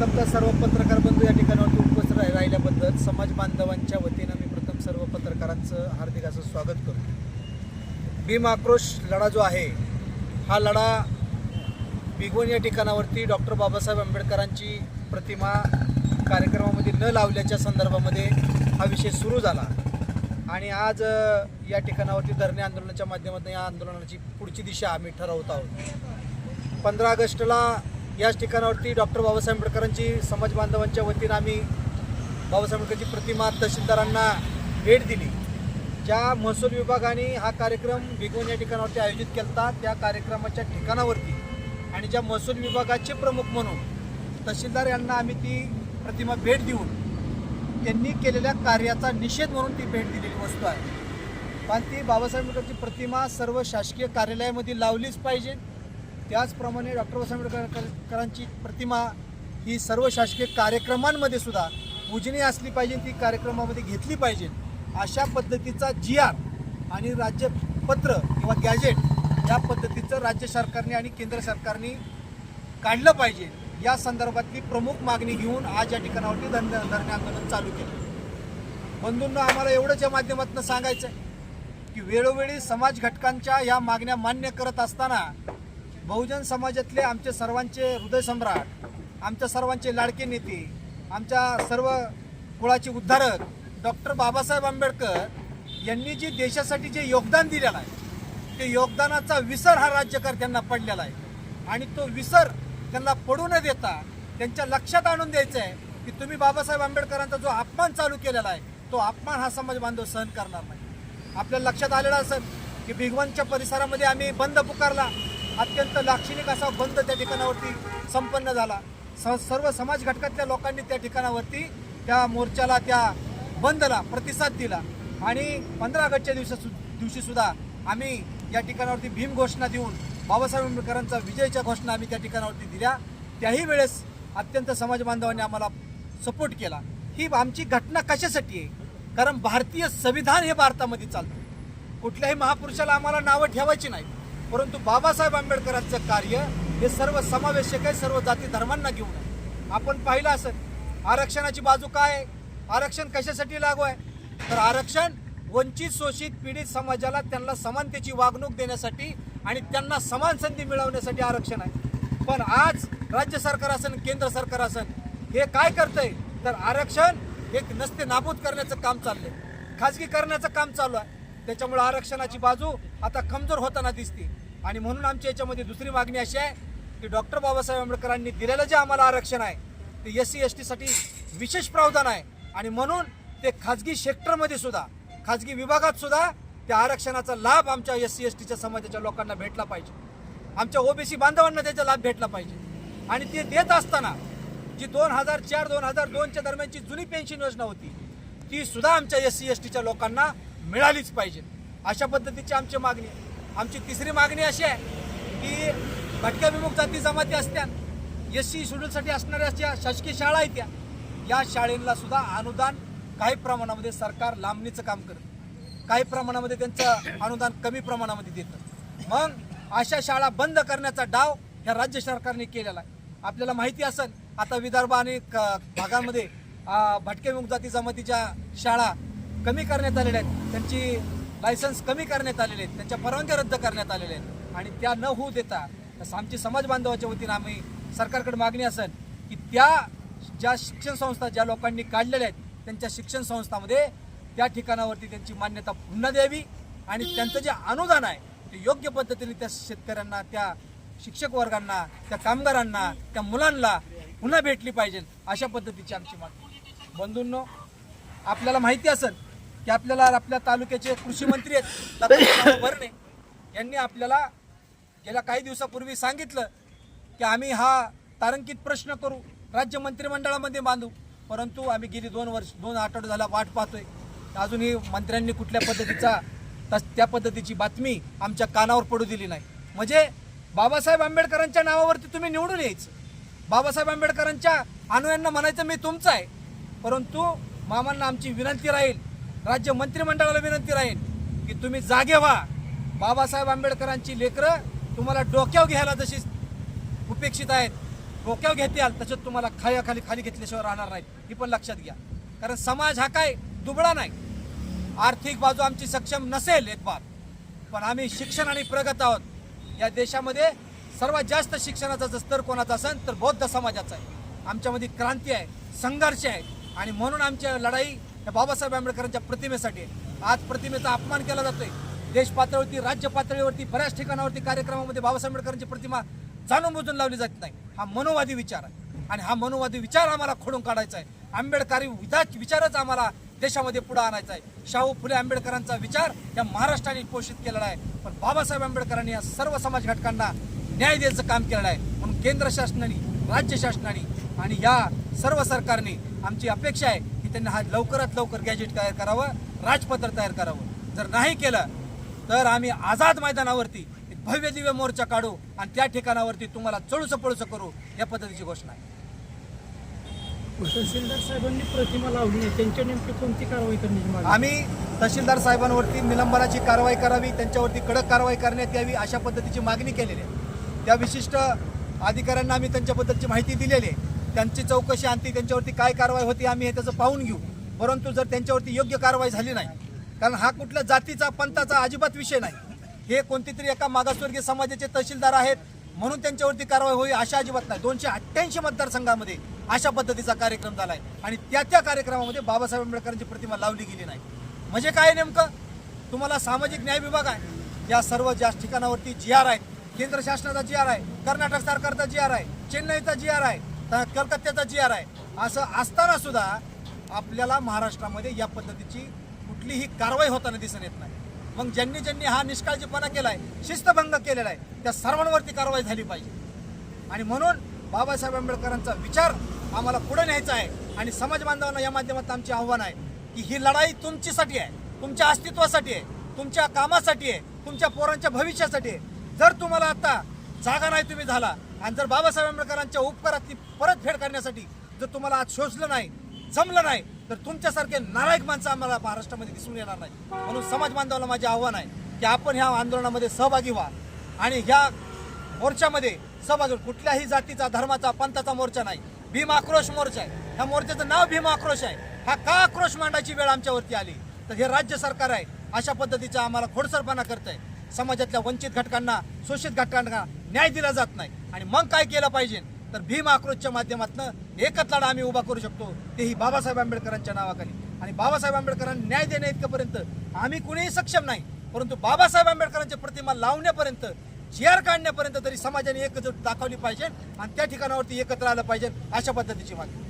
प्रथमतः सर्व पत्रकार बंधू या ठिकाणावरती उपस्थित राहिल्याबद्दल समाज बांधवांच्या वतीनं मी प्रथम सर्व पत्रकारांचं हार्दिक असं स्वागत करतो। भीम आक्रोश लढा जो आहे हा लढा भिगवण या ठिकाणावरती डॉक्टर बाबासाहेब आंबेडकरांची प्रतिमा कार्यक्रमामध्ये न लावल्याच्या संदर्भामध्ये हा विषय सुरू झाला आणि आज या ठिकाणावरती धरणे आंदोलनाच्या माध्यमातून या आंदोलनाची पुढची दिशा आम्ही ठरवत आहोत। 15 ऑगस्टला याच ठिकाणावरती डॉक्टर बाबासाहेब आंबेडकरांची समाज बांधवांच्या वतीनं आम्ही बाबासाहेब आंबेडकरांची प्रतिमा तहसीलदारांना भेट दिली। ज्या महसूल विभागाने हा कार्यक्रम भिगवण या ठिकाणावरती आयोजित केला त्या कार्यक्रमाच्या ठिकाणावरती आणि ज्या महसूल विभागाचे प्रमुख म्हणून तहसीलदार यांना आम्ही ती प्रतिमा भेट देऊन त्यांनी केलेल्या कार्याचा निषेध म्हणून ती भेट दिलेली वस्तू आहे। पण ती बाबासाहेब आंबेडकरांची प्रतिमा सर्व शासकीय कार्यालयामध्ये लावलीच पाहिजे। त्याचप्रमाणे डॉक्टर बाबासाहेब आंबेडकरांची प्रतिमा ही सर्व शासकीय कार्यक्रमांमध्ये सुद्धा पूजनीय असली पाहिजे, ती कार्यक्रमामध्ये घेतली पाहिजे। अशा पद्धतीचा GR आणि राज्यपत्र किंवा गॅजेट या पद्धतीचं राज्य सरकारने आणि केंद्र सरकारने काढलं पाहिजे। या संदर्भातली प्रमुख मागणी घेऊन आज या ठिकाणावरती धरणे आंदोलन चालू केलं। बंधूंनो, आम्हाला एवढंच या माध्यमातून सांगायचं आहे की वेळोवेळी समाज घटकांच्या या मागण्या मान्य करत असताना बहुजन समाजातले आमचे सर्वांचे हृदय सम्राट, आमच्या सर्वांचे लाडके नेते, आमच्या सर्व कुळाचे उद्धारक डॉक्टर बाबासाहेब आंबेडकर यांनी जे देशासाठी जे योगदान दिलेलं आहे ते योगदानाचा विसर हा राज्यकर्त्यांना पडलेला आहे आणि तो विसर त्यांना पडू न देता त्यांच्या लक्षात आणून द्यायचं आहे की तुम्ही बाबासाहेब आंबेडकरांचा जो अपमान चालू केलेला आहे तो अपमान हा समाज बांधव सहन करणार नाही। आपल्याला लक्षात आलेलं असेल की भिगवणच्या परिसरामध्ये आम्ही बंद पुकारला, अत्यंत लाक्षणिक असा बंद त्या ठिकाणावरती संपन्न झाला। सर्व समाज घटकातल्या लोकांनी त्या ठिकाणावरती त्या मोर्चाला, त्या बंदला प्रतिसाद दिला आणि 15 ऑगस्टच्या दिवशी सुद्धा आम्ही या ठिकाणावरती भीम घोषणा देऊन बाबासाहेब आंबेडकरांचा विजयाच्या घोषणा आम्ही त्या ठिकाणावरती दिल्या। त्याही वेळेस अत्यंत समाज बांधवांनी आम्हाला सपोर्ट केला। ही आमची घटना कशासाठी आहे? कारण भारतीय संविधान हे भारतामध्ये चालतं। कुठल्याही महापुरुषाला आम्हाला नावं ठेवायची नाही, परंतु बाबासाहेब आंबेडकरांचं कार्य हे सर्व समावेशक आहे, सर्व जाती धर्मांना घेऊन आहे। आपण पाहिलं असेल आरक्षणाची बाजू काय आहे, आरक्षण कशासाठी लागू आहे? तर आरक्षण वंचित शोषित पीडित समाजाला त्यांना समानतेची वागणूक देण्यासाठी आणि त्यांना समान संधी मिळवण्यासाठी आरक्षण आहे। पण आज राज्य सरकार असेल, केंद्र सरकार असेल, हे काय करतंय तर आरक्षण एक नसते नाबूद करण्याचं काम चाललंय, खाजगीकरणाचं काम चालू आहे। त्याच्यामुळे आरक्षणाची बाजू आता कमजोर होताना दिसते आणि म्हणून आमच्या याच्यामध्ये दुसरी मागणी अशी आहे की डॉक्टर बाबासाहेब आंबेडकरांनी दिलेलं जे आम्हाला आरक्षण आहे ते SC ST साठी विशेष प्रावधान आहे आणि म्हणून ते खाजगी सेक्टरमध्ये सुद्धा, खाजगी विभागात सुद्धा त्या आरक्षणाचा लाभ आमच्या SC STच्या समाजाच्या लोकांना भेटला पाहिजे, आमच्या OBC बांधवांना त्याचा लाभ भेटला पाहिजे। आणि ते देत असताना जी 2004-2002च्या दरम्यानची जुनी पेन्शन योजना होती ती सुद्धा आमच्या SC STच्या लोकांना मिळालीच पाहिजे। अशा पद्धतीची आमची मागणी आहे। आमची तिसरी मागणी अशी आहे की भटक्याभिमुख जाती जमाती असत्या, SC शेड्यूलसाठी असणाऱ्या ज्या शासकीय शाळा आहेत या शाळेला सुद्धा अनुदान काही प्रमाणामध्ये सरकार लांबणीचं काम करतं, काही प्रमाणामध्ये त्यांचं अनुदान कमी प्रमाणामध्ये देतं। मग अशा शाळा बंद करण्याचा डाव ह्या राज्य सरकारने केलेला आहे। आपल्याला माहिती असेल आता विदर्भ आणि भागांमध्ये भटक्याभिमुख जाती जमातीच्या शाळा कमी करण्यात आलेल्या आहेत, त्यांची लायसन्स कमी करण्यात आलेले आहेत, त्यांच्या परवानग्या रद्द करण्यात आलेल्या आहेत आणि त्या न होऊ देता आमची समाज बांधवाच्या वतीनं आम्ही सरकारकडे मागणी असेल की त्या ज्या शिक्षण संस्था ज्या लोकांनी काढलेल्या आहेत त्यांच्या शिक्षण संस्थांमध्ये त्या ठिकाणावरती त्यांची मान्यता पुन्हा द्यावी आणि त्यांचं जे अनुदान आहे ते योग्य पद्धतीने त्या शेतकऱ्यांना, त्या शिक्षक वर्गांना, त्या कामगारांना, त्या मुलांना पुन्हा भेटली पाहिजे। अशा पद्धतीची आमची मागणी। बंधूंनो, आपल्याला माहिती असेल की आपल्या तालुक्याचे कृषी मंत्री आहेत भरणे यांनी आपल्याला गेल्या काही दिवसापूर्वी सांगितलं की आम्ही हा तारांकित प्रश्न करू, राज्य मंत्रिमंडळामध्ये बांधू, परंतु आम्ही गेली 2 आठवडे झाला वाट पाहतोय, अजूनही मंत्र्यांनी कुठल्या पद्धतीचा त्या पद्धतीची बातमी आमच्या कानावर पडू दिली नाही। म्हणजे बाबासाहेब आंबेडकरांच्या नावावरती तुम्ही निवडून यायचं, बाबासाहेब आंबेडकरांच्या अनुयायांना म्हणायचं मी तुमचा आहे, परंतु मामांना आमची विनंती राहील, राज्य मंत्रिमंडळाला विनंती राहील की तुम्ही जागे व्हा। बाबासाहेब आंबेडकरांची लेकरं तुम्हाला डोक्यावर घ्यायला जशी उपेक्षित आहेत डोक्यावर घेताल तसंच तुम्हाला खाली खाली घेतल्याशिवाय राहणार नाहीत, ही पण लक्षात घ्या. कारण समाज हा काय दुबळा नाही, आर्थिक बाजू आमची सक्षम नसेल एक बार, पण आम्ही शिक्षण आणि प्रगत आहोत. या देशामध्ये सर्वात जास्त शिक्षणाचा जर स्तर कोणाचा असेल तर बौद्ध समाजाचा आहे. आमच्यामध्ये क्रांती आहे, संघर्ष आहे आणि म्हणून आमच्या लढाई या बाबासाहेब आंबेडकरांच्या प्रतिमेसाठी आहे. आज प्रतिमेचा अपमान केला जातोय. देश पातळीवरती, राज्य पातळीवरती, बऱ्याच ठिकाणावरती कार्यक्रमामध्ये बाबासाहेब आंबेडकरांची प्रतिमा जाणून बुजून लावली जात नाही. हा मनोवादी विचार आहे आणि हा मनोवादी विचार आम्हाला खोडून काढायचा आहे. आंबेडकरी विचारच आम्हाला देशामध्ये पुढे आणायचा आहे. शाहू फुले आंबेडकरांचा विचार या महाराष्ट्राने पोषित केलेला आहे, पण बाबासाहेब आंबेडकरांनी या सर्व समाज घटकांना न्याय द्यायचं काम केलेलं आहे. म्हणून केंद्र शासनाने, राज्य शासनाने आणि या सर्व सरकारने आमची अपेक्षा आहे की त्यांनी हा लवकरात लवकर गॅजेट तयार करावं, राजपत्र तयार करावं. जर नाही केलं तर आम्ही आझाद मैदानावरती एक भव्य दिव्य मोर्चा काढू आणि त्या ठिकाणावरती तुम्हाला चळूचं पळूचं करू, या पद्धतीची घोषणा आहे. तहसीलदार साहेबांनी प्रतिमा लावली आहे, त्यांच्या नेमकी कोणती कारवाई करण्याची मागणी? आम्ही तहसीलदार साहेबांवरती निलंबनाची कारवाई करावी, त्यांच्यावरती कडक कारवाई करण्यात यावी अशा पद्धतीची मागणी केलेली आहे. त्या विशिष्ट अधिकाऱ्यांना आम्ही त्यांच्याबद्दलची माहिती दिलेली आहे. त्यांची चौकशी आणती, त्यांच्यावरती काय कारवाई होती आम्ही हे त्याचं पाहून घेऊ. परंतु जर त्यांच्यावरती योग्य कारवाई झाली नाही, कारण हा कुठल्या जातीचा पंथाचा अजिबात विषय नाही, हे कोणती तरी एका मागासवर्गीय समाजाचे तहसीलदार आहेत म्हणून त्यांच्यावरती कारवाई होईल अशा अजिबात नाही. 288 मतदारसंघामध्ये अशा पद्धतीचा कार्यक्रम झाला आहे आणि त्या कार्यक्रमामध्ये बाबासाहेब आंबेडकरांची प्रतिमा लावली गेली नाही. म्हणजे काय नेमकं तुम्हाला सामाजिक न्याय विभाग आहे, या सर्व ज्या ठिकाणावरती GR आहेत, केंद्र शासनाचा GR आहे, कर्नाटक सरकारचा GR आहे, चेन्नईचा GR आहे, कलकत्त्याचा GR आहे, असं असताना सुद्धा आपल्याला महाराष्ट्रामध्ये या पद्धतीची कुठलीही कारवाई होताना दिसून येत नाही. मग ज्यांनी हा निष्काळजीपणा केलाय, शिस्तभंग केलेला आहे, त्या सर्वांवरती कारवाई झाली पाहिजे. आणि म्हणून बाबासाहेब आंबेडकरांचा विचार आम्हाला पुढे न्यायचा आहे आणि समाज बांधवांना या माध्यमातून आमचे आव्हान आहे की ही लढाई तुमच्यासाठी आहे, तुमच्या अस्तित्वासाठी आहे, तुमच्या कामासाठी आहे, तुमच्या पोरांच्या भविष्यासाठी आहे. जर तुम्हाला आता जागा नाही तुम्ही झाला आणि जर बाबासाहेब आंबेडकरांच्या उपकाराची परतफेड करण्यासाठी जर तुम्हाला आज शोषलं नाही, जमलं नाही, तर तुमच्यासारखे नालायक माणसं आम्हाला महाराष्ट्रामध्ये दिसून येणार नाही. म्हणून समाज बांधवांना माझे आव्हान आहे की आपण ह्या आंदोलनामध्ये सहभागी व्हा आणि ह्या मोर्चामध्ये सहभागी. कुठल्याही जातीचा, धर्माचा, पंथाचा मोर्चा नाही, भीम आक्रोश मोर्चा आहे. ह्या मोर्चाचं नाव भीम आक्रोश आहे. हा का आक्रोश मांडायची वेळ आमच्यावरती आली तर हे राज्य सरकार आहे अशा पद्धतीचा आम्हाला खोडसरपणा करत आहे. समाजातल्या वंचित घटकांना, शोषित घटकांना न्याय दिला जात नाही. आणि मग काय केलं पाहिजे तर भीम आक्रोशच्या माध्यमातून एकच लढा आम्ही उभा करू शकतो, तेही बाबासाहेब आंबेडकरांच्या नावाखाली. आणि बाबासाहेब आंबेडकरांना न्याय देण्या इतकंपर्यंत आम्ही कुणीही सक्षम नाही, परंतु बाबासाहेब आंबेडकरांची प्रतिमा लावण्यापर्यंत, GR काढण्यापर्यंत तरी समाजाने एकजूट दाखवली पाहिजे आणि त्या ठिकाणावरती एकत्र आलं पाहिजे अशा पद्धतीची मागणी.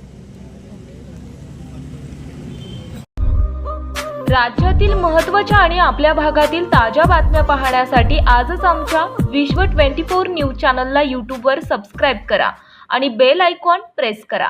राज्यातील महत्त्वाच्या आणि आपल्या भागातील ताज्या बातम्या पाहण्यासाठी आजच आमच्या विश्व 24 न्यूज चॅनलला यूट्यूबवर सबस्क्राईब करा आणि बेल आयकॉन प्रेस करा.